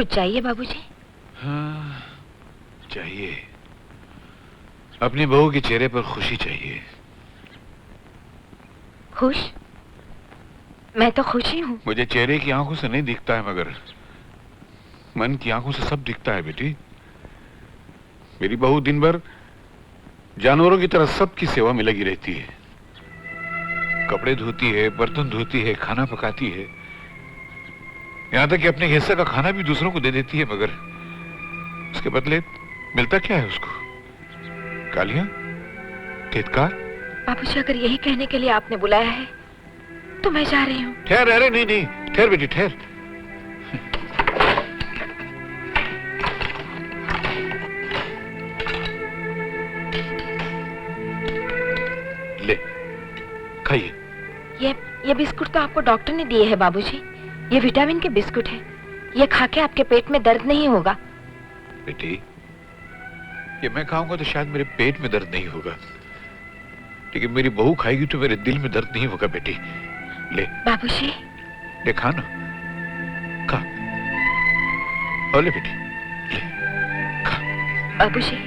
कुछ चाहिए बाबूजी? हाँ, चाहिए। अपनी बहू के चेहरे पर खुशी चाहिए। खुश? मैं तो खुशी हूँ। मुझे चेहरे की आंखों से नहीं दिखता है, मगर मन की आंखों से सब दिखता है बेटी। मेरी बहू दिन भर जानवरों की तरह सबकी सेवा में लगी रहती है। कपड़े धोती है, बर्तन धोती है, खाना पकाती है, यहां तक कि अपने हिस्से का खाना भी दूसरों को दे देती है, मगर उसके बदले मिलता क्या है उसको? गालियां, तिरस्कार। बाबूजी, अगर यही कहने के लिए आपने बुलाया है तो मैं जा रही हूँ। ठहर। अरे नहीं नहीं, ठहर बेटी ठहर। ले, खाइए। ये बिस्कुट तो आपको डॉक्टर ने दिए हैं बाबूजी। ये विटामिन के बिस्कुट है। ये खा के आपके पेट में दर्द नहीं होगा। बेटी, ये मैं खाऊंगा तो शायद मेरे पेट में दर्द नहीं होगा, लेकिन मेरी बहू खाएगी तो मेरे दिल में दर्द नहीं होगा बेटी। ले बाबूजी। ले, खा ना, खा। और ले बेटी, ले, खा। बाबूजी,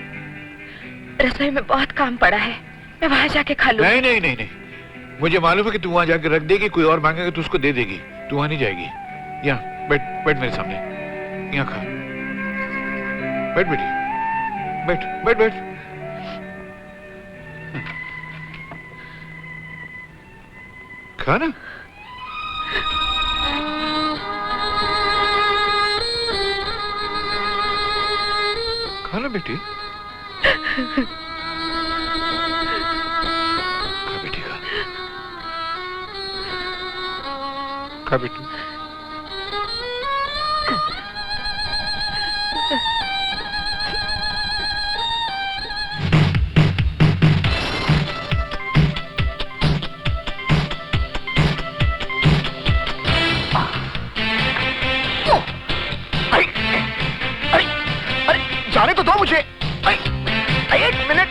रसोई में बहुत काम पड़ा है, मैं वहां जाके खा लूं। नहीं नहीं नहीं नहीं, मुझे मालूम है कि तू वहां जाके रख देगी। कोई और मांगेगा तो उसको दे देगी। तू वहां नहीं जाएगी। यहाँ बैठ, बैठ मेरे सामने, यहाँ खा। बैठ बेटी, बैठ बैठ बैठ। खा ना। खा ना बेटी, खा बेटी, खा। खा बेटी। जाने तो दो मुझे। एक मिनट।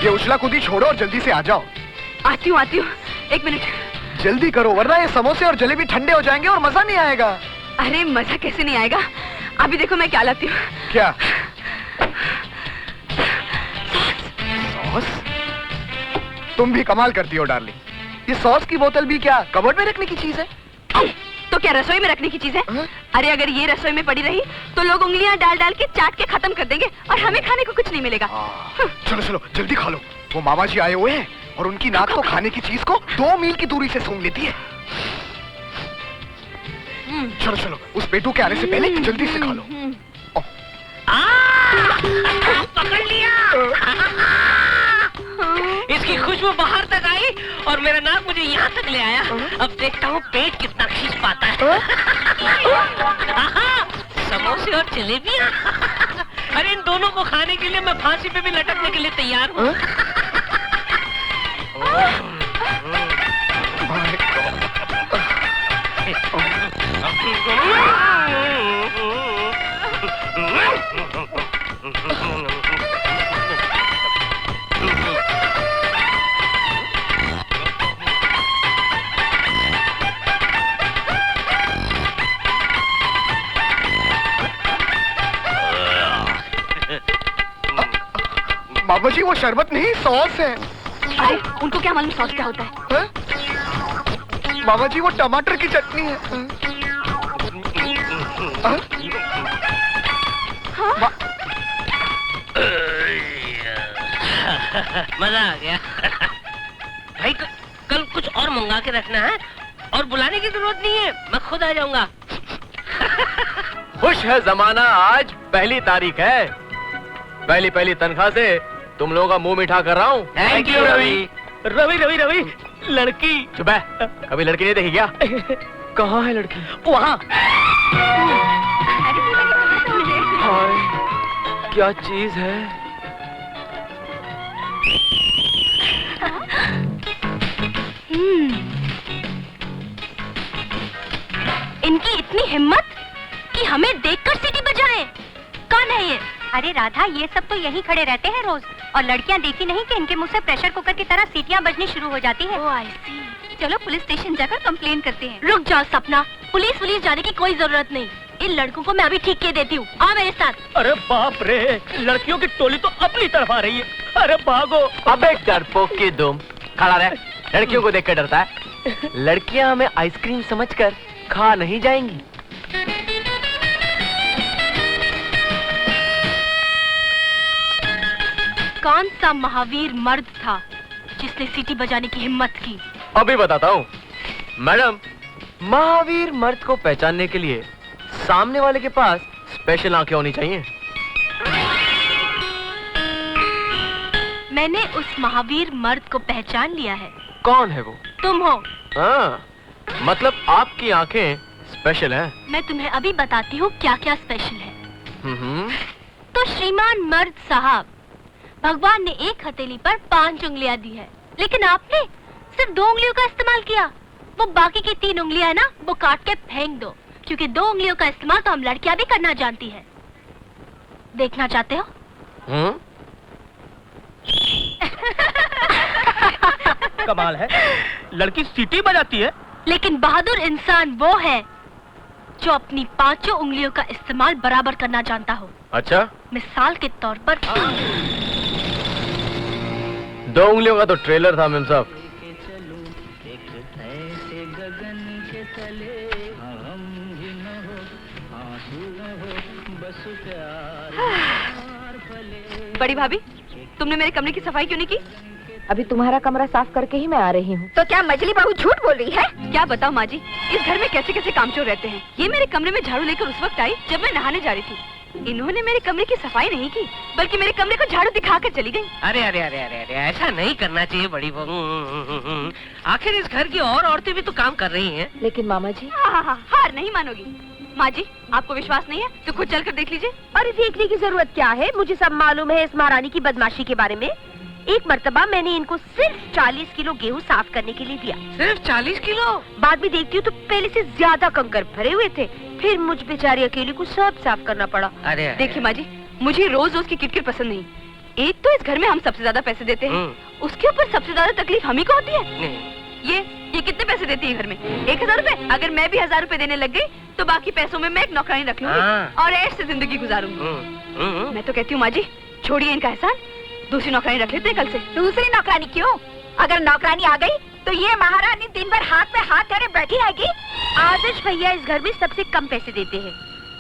ये उछला कूदी छोड़ो और जल्दी से आ जाओ। आती हूँ, एक मिनट। जल्दी करो वरना ये समोसे और जलेबी ठंडे हो जाएंगे और मजा नहीं आएगा। अरे मजा कैसे नहीं आएगा? अभी देखो मैं क्या लाती हूँ। क्या? सॉस? तुम भी कमाल करती हो डार्लिंग। ये सॉस की बोतल भी क्या कबर्ड में रखने की चीज है? तो क्या रसोई में रखने की चीज है? अरे अगर ये रसोई में पड़ी रही तो लोग उंगलियां डाल डाल के चाट के खत्म कर देंगे और हमें खाने को कुछ नहीं मिलेगा। चलो चलो जल्दी खा लो। वो मामा जी आए हुए हैं और उनकी नाक तो खाने की चीज को 2 मील की दूरी से सूंघ लेती है। चलो चलो, उस पेटू के आने से पहले जल्दी से खा लो। पकड़ लिया। इसकी खुशबू बाहर तक आई और मेरा नाक मुझे यहाँ तक ले आया। अब देखता हूँ पेट कितना खींच पाता है। समोसे और जलेबियाँ। अरे इन दोनों को खाने के लिए मैं फांसी पे भी लटकने के लिए तैयार हूँ। बाबा जी वो शरबत नहीं सॉस है। अरे उनको क्या मालूम सॉस क्या होता है? बाबा जी वो टमाटर की चटनी है। मजा आ गया। भाई कल कुछ और मंगा के रखना है और बुलाने की जरूरत नहीं है, मैं खुद आ जाऊंगा। खुश है जमाना, आज 1 तारीख है। पहली तनख्वाह से तुम लोगों का मुंह मीठा कर रहा हूँ। Thank you Ravi. रवि रवि रवि, लड़की। चुप है, कभी लड़की नहीं देखी क्या? कहाँ है लड़की? वहाँ। हाय, क्या चीज है? इनकी इतनी हिम्मत कि हमें देखकर सीटी बजाएं। कौन है ये? अरे राधा, ये सब तो यहीं खड़े रहते हैं रोज। और लड़कियां देखी नहीं कि इनके मुंह से प्रेशर कुकर की तरह सीटियां बजनी शुरू हो जाती है। ओह आई सी। चलो पुलिस स्टेशन जाकर कंप्लेन करते हैं। रुक जाओ सपना, पुलिस जाने की कोई जरूरत नहीं। इन लड़कों को मैं अभी ठीक किए देती हूँ। आ मेरे साथ। अरे बाप रे, लड़कियों की टोली तो अपनी तरफ आ रही है। अरे भागो। अबे डरपोक की दुम, खड़ा रह। लड़कियों को देख कर डरता है? लड़कियां हमें आइसक्रीम समझकर खा नहीं जाएंगी। कौन सा महावीर मर्द था जिसने सीटी बजाने की हिम्मत की? अभी बताता हूँ। मैडम, महावीर मर्द को पहचानने के लिए सामने वाले के पास स्पेशल आंखें होनी चाहिए। मैंने उस महावीर मर्द को पहचान लिया है। कौन है वो? तुम हो। हाँ, मतलब आपकी आंखें स्पेशल हैं। मैं तुम्हें अभी बताती हूँ क्या क्या स्पेशल है। तो श्रीमान मर्द साहब, भगवान ने एक हथेली पर 5 उंगलियां दी है, लेकिन आपने सिर्फ 2 उंगलियों का इस्तेमाल किया। वो बाकी की 3 उंगलियां है ना, वो काट के फेंक दो, क्योंकि 2 उंगलियों का इस्तेमाल तो हम लड़कियां भी करना जानती है। देखना चाहते हो? कमाल है, लड़की सीटी बजाती है। लेकिन बहादुर इंसान वो है जो अपनी 5 उंगलियों का इस्तेमाल बराबर करना जानता हो। अच्छा, मिसाल के तौर पर 2 उंगलियों का तो ट्रेलर था मेम साहब। बड़ी भाभी, तुमने मेरे कमरे की सफाई क्यों नहीं की? अभी तुम्हारा कमरा साफ करके ही मैं आ रही हूँ। तो क्या मछली बहू झूठ बोल रही है? क्या बताओ माँ जी, इस घर में कैसे कैसे कामचोर रहते हैं। ये मेरे कमरे में झाड़ू लेकर उस वक्त आई जब मैं नहाने जा रही थी। इन्होंने मेरे कमरे की सफाई नहीं की, बल्कि मेरे कमरे को झाड़ू दिखाकर चली गई। अरे अरे अरे अरे अरे, ऐसा नहीं करना चाहिए बड़ी बहू। आखिर इस घर की और औरतें भी तो काम कर रही हैं। लेकिन मामा जी, हार नहीं मानोगी। माँ जी, आपको विश्वास नहीं है तो खुद चल कर देख लीजिए। अरे देखने की जरूरत क्या है, मुझे सब मालूम है इस महारानी की बदमाशी के बारे में। एक मर्तबा मैंने इनको सिर्फ 40 किलो गेहूं साफ करने के लिए दिया। सिर्फ 40 किलो? बाद में देखती हूँ तो पहले से ज्यादा कंकर भरे हुए थे। फिर मुझ बेचारी अकेली को सब साफ करना पड़ा। अरे देखिए माँ जी, मुझे रोज रोज की किटकिट पसंद नहीं। एक तो इस घर में हम सबसे ज्यादा पैसे देते हैं, उसके ऊपर सबसे ज्यादा तकलीफ हम ही को होती है। ये कितने पैसे देती है घर में? 1000 रुपए। अगर मैं भी 1000 रुपए देने लग गई तो बाकी पैसों में मैं एक नौकरानी रख लूंगी और ऐश से जिंदगी गुजारूंगी। मैं तो कहती हूँ माँ जी, छोड़िए इनका एहसान, दूसरी नौकरानी रख लेते हैं कल से। दूसरी नौकरानी क्यों? अगर नौकरानी आ गई तो ये महारानी दिन भर हाथ पे हाथ धरे बैठी रहेगी। आदर्श भैया इस घर में सबसे कम पैसे देते हैं,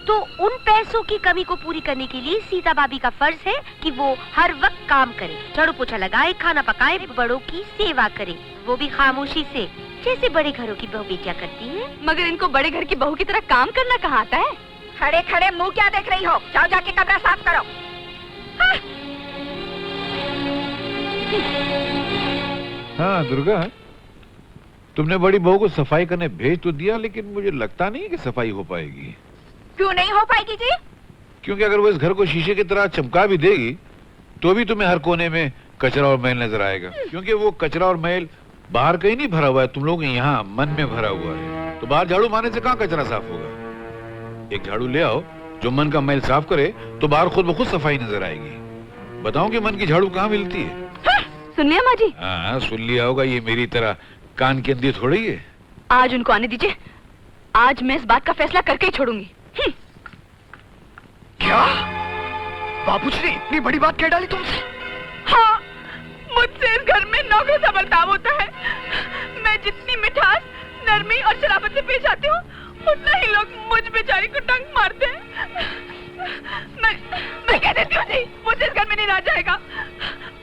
तो उन पैसों की कमी को पूरी करने के लिए सीता भाभी का फर्ज है कि वो हर वक्त काम करे, झाड़ू पोछा लगाए, खाना पकाए, बड़ों की सेवा करे, वो भी खामोशी से, जैसे बड़े घरों की बहू क्या करती है। मगर इनको बड़े घर की बहू की तरह काम करना कहाँ आता है? खड़े खड़े मुंह क्या देख रही हो? जाओ जाके कमरा साफ करो। हाँ दुर्गा, तुमने बड़ी बहू को सफाई करने भेज तो दिया, लेकिन मुझे लगता नहीं है कि सफाई हो पाएगी। क्यों नहीं हो पाएगी जी? क्योंकि अगर वो इस घर को शीशे की तरह चमका भी देगी तो भी तुम्हें हर कोने में कचरा और मैल नजर आएगा। क्योंकि वो कचरा और मैल बाहर कहीं नहीं भरा हुआ है, तुम लोग यहाँ मन में भरा हुआ है। तो बाहर झाड़ू मारने से कहाँ कचरा साफ होगा? एक झाड़ू ले आओ जो मन का मैल साफ करे, तो बाहर खुद ब खुद सफाई नजर आएगी। बताओ कि मन की झाड़ू कहाँ मिलती है? सुन लिया माँ जी? हाँ सुन लिया होगा, ये मेरी तरह कान के अंदर थोड़ी है। आज उनको आने दीजिए, आज मैं इस बात का फैसला करके ही छोड़ूंगी। क्या? बाबूजी ने इतनी बड़ी बात कह डाली तुमसे? हाँ, मुझसे इस घर में नौकर सा बर्ताव होता है। मैं जितनी मिठास, नरमी और शराफत से पेश आती हूँ, उतना ही लोग मुझ बेचारी को डंक मारते हैं। मैं कह देती हूँ जी, मुझे इस घर में नहीं रहा जाएगा।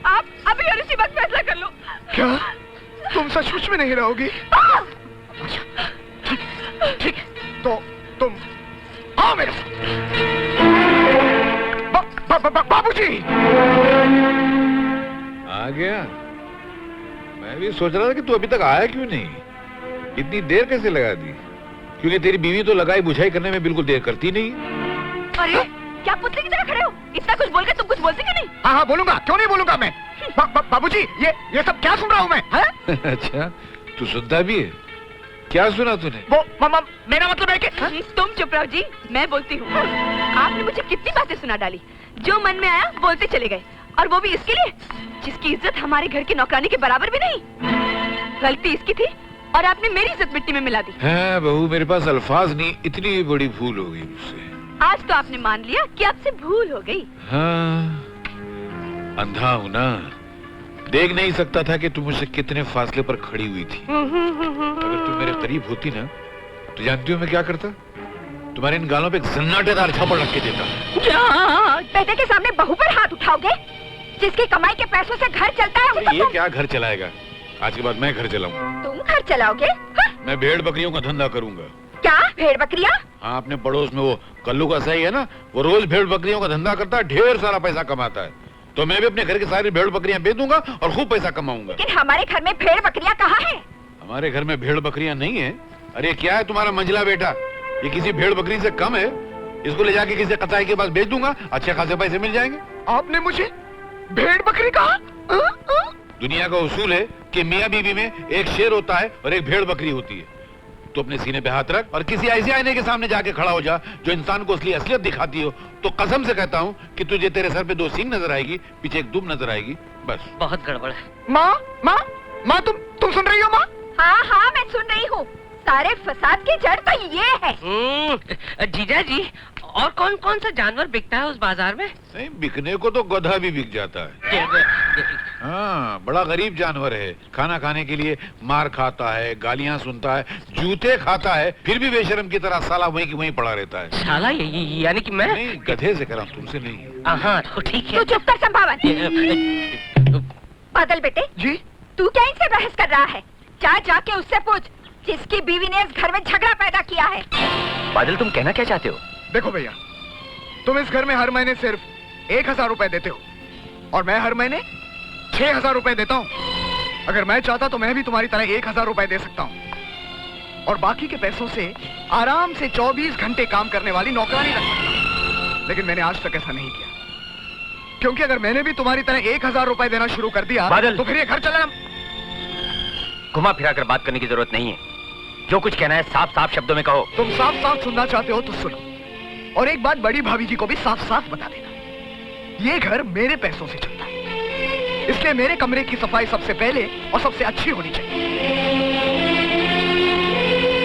आप अभी और इसी वक्त फैसला कर लो। क्या तुम सचमुच में नहीं रहोगी? ठीक है, तो तुम आओ मेरे साथ। बाबूजी आ गया? मैं भी सोच रहा था कि तू अभी तक आया क्यों नहीं, इतनी देर कैसे लगा दी? क्योंकि तेरी बीवी तो लगाई बुझाई करने में बिल्कुल देर करती नहीं। अरे क्या पुतले की तरह खड़े हो? इतना कुछ बोल के तुम कुछ बोलते क्यों नहीं? हाँ बोलूंगा, क्यों नहीं बोलूंगा मैं। बाबूजी ये सब क्या सुन रहा हूँ मैं? अच्छा, तू सुनता भी है? क्या सुना तूने? वो मेरा मतलब है कि तुम चुप रहो जी, मैं बोलती हूँ। आपने मुझे कितनी बातें सुना डाली, जो मन में आया बोलते चले गए, और वो भी इसके लिए जिसकी इज्जत हमारे घर की नौकरानी के बराबर भी नहीं। गलती इसकी थी और आपने मेरी इज्जत मिट्टी में मिला दी। है बहू, मेरे पास अल्फाज नहीं, इतनी बड़ी भूल हो गई मुझसे। आज तो आपने मान लिया कि आपसे भूल हो गई। हाँ, अंधा हूं ना, देख नहीं सकता था कि तुम मुझसे कितने फासले पर खड़ी हुई थी। अगर तुम मेरे करीब होती ना तो जानती हो मैं क्या करता? तुम्हारे इन गालों पे एक सन्नाटेदार छापड़ रख के देता। बेटे के सामने बहू पर हाथ उठाओगे? जिसकी कमाई के पैसों से घर चलता है ये क्या घर चलाएगा? आज के बाद मैं घर चलाऊंगा। तुम घर चलाओगे? हाँ? मैं भेड़ बकरियों का धंधा करूंगा। क्या भेड़ बकरियां? हाँ, अपने पड़ोस में वो कल्लू का सही है ना, वो रोज भेड़ बकरियों का धंधा करता है, ढेर सारा पैसा कमाता है। तो मैं भी अपने घर की सारी भेड़ बकरियां बेच दूंगा और खूब पैसा कमाऊंगा। लेकिन हमारे घर में भेड़ बकरियां कहाँ है? हमारे घर में भेड़ बकरियां नहीं है। अरे क्या है तुम्हारा मंझला बेटा, ये किसी भेड़ बकरी से कम है। इसको ले जाके किसी कसाई के पास बेच दूंगा, अच्छे खासे पैसे मिल जाएंगे। आपने मुझे भेड़ बकरी कहा? दुनिया का उसूल है कि मियाँ बीवी में एक शेर होता है और एक भेड़ बकरी होती है। तो अपने सीने पे हाथ रख और किसी ऐसे आईने के सामने जाके खड़ा हो जा जो इंसान को असली असलियत दिखाती हो। तो कसम से कहता हूँ कि तुझे तेरे सर पे 2 सींग नजर आएगी, पीछे एक दुम नजर आएगी, बस। बहुत गड़बड़ है। माँ माँ माँ, तुम सुन रही हो माँ? हाँ हाँ, मैं सुन रही हूँ। सारे फसाद की जड़ तो ये है। जीजा जी, और कौन कौन सा जानवर बिकता है उस बाजार में? नहीं, बिकने को तो गधा भी बिक जाता है। हाँ, बड़ा गरीब जानवर है। खाना खाने के लिए मार खाता है, गालियां सुनता है, जूते खाता है, फिर भी बेशर्म की तरह साला वहीं की वहीं पड़ा रहता है। साला यानी कि मैं? नहीं, गधे से करा, तुमसे नहीं। हाँ, तो ठीक है। तू चुप कर संभावन। बादल बेटे जी? तू क्या इनसे बहस कर रहा है? जाके उससे पूछ जिसकी बीवी ने इस घर में झगड़ा पैदा किया है। बादल, तुम कहना क्या चाहते हो? देखो भैया, तुम इस घर में हर महीने सिर्फ 1000 रुपए देते हो और मैं हर महीने 6000 रुपए देता हूँ। अगर मैं चाहता तो मैं भी तुम्हारी तरह 1000 रुपए दे सकता हूँ और बाकी के पैसों से आराम से 24 घंटे काम करने वाली नौकरानी रख सकता हूँ। लेकिन मैंने आज तक ऐसा नहीं किया, क्योंकि अगर मैंने भी तुम्हारी तरह 1000 रुपए देना शुरू कर दिया बादल, तो फिर ये घर चलाना। घुमा फिरा कर बात करने की जरूरत नहीं है। जो कुछ कहना है साफ साफ शब्दों में कहो। तुम साफ साफ सुनना चाहते हो तो सुनो, और एक बात बड़ी भाभी जी को भी साफ साफ बता देना, ये घर मेरे पैसों से चलता है, इसलिए मेरे कमरे की सफाई सबसे पहले और सबसे अच्छी होनी चाहिए।